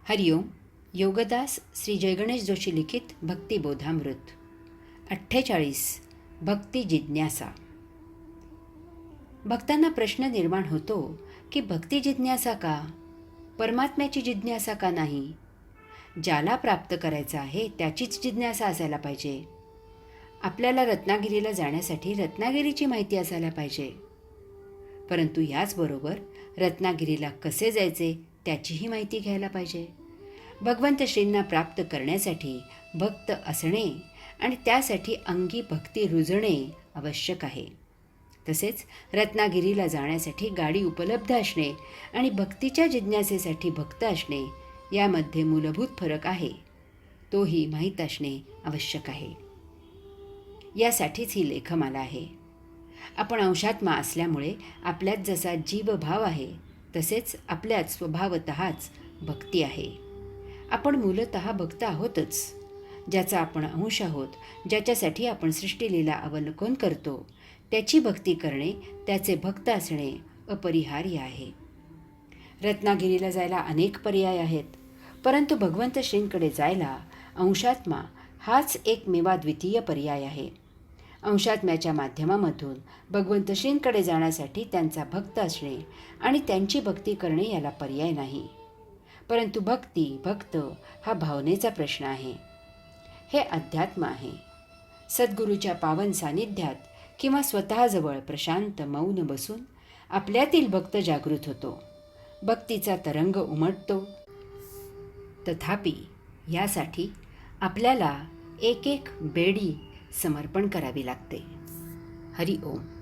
हरिओम. योगदास श्री जयगणेश जोशी लिखित भक्तिबोधामृत 48. भक्ती जिज्ञासा. भक्तांना प्रश्न निर्माण होतो की भक्ती जिज्ञासा का, परमात्म्याची जिज्ञासा का नाही? ज्याला प्राप्त करायचं आहे त्याचीच जिज्ञासा असायला पाहिजे. आपल्याला रत्नागिरीला जाण्यासाठी रत्नागिरीची माहिती असायला पाहिजे, परंतु याचबरोबर रत्नागिरीला कसे जायचे त्याचीही माहिती घ्यायला पाहिजे. भगवंत श्रींना प्राप्त करण्यासाठी भक्त असणे आणि त्यासाठी अंगी भक्ती रुजणे आवश्यक आहे. तसेच रत्नागिरीला जाण्यासाठी गाडी उपलब्ध असणे आणि भक्तीच्या जिज्ञासेसाठी भक्त असणे यामध्ये मूलभूत फरक आहे, तोही माहीत असणे आवश्यक आहे. यासाठीच ही लेखमाला आहे. आपण अंशात्मा असल्यामुळे आपल्यात जसा जीवभाव आहे तसेच आपल्यात स्वभावतःच भक्ती आहे. आपण मूलतः भक्त आहोतच. ज्याचा आपण अंश आहोत, ज्याच्यासाठी आपण सृष्टीलीला अवलोकन करतो, त्याची भक्ती करणे, त्याचे भक्त असणे अपरिहार्य आहे. रत्नागिरीला जायला अनेक पर्याय आहेत, परंतु भगवंत श्रींकडे जायला अंशात्मा हाच एकमेवा द्वितीय पर्याय आहे. अंशात्म्याच्या माध्यमामधून भगवंत श्रींकडे जाण्यासाठी त्यांचा भक्त असणे आणि त्यांची भक्ती करणे याला पर्याय नाही. परंतु भक्त हा भावनेचा प्रश्न आहे. हे अध्यात्म आहे. सद्गुरूच्या पावन सानिध्यात किंवा स्वतःजवळ प्रशांत मौन बसून आपल्यातील भक्त जागृत होतो, भक्तीचा तरंग उमटतो. तथापि यासाठी आपल्याला एक एक बेडी समर्पण करावी लागते. हरि ओम.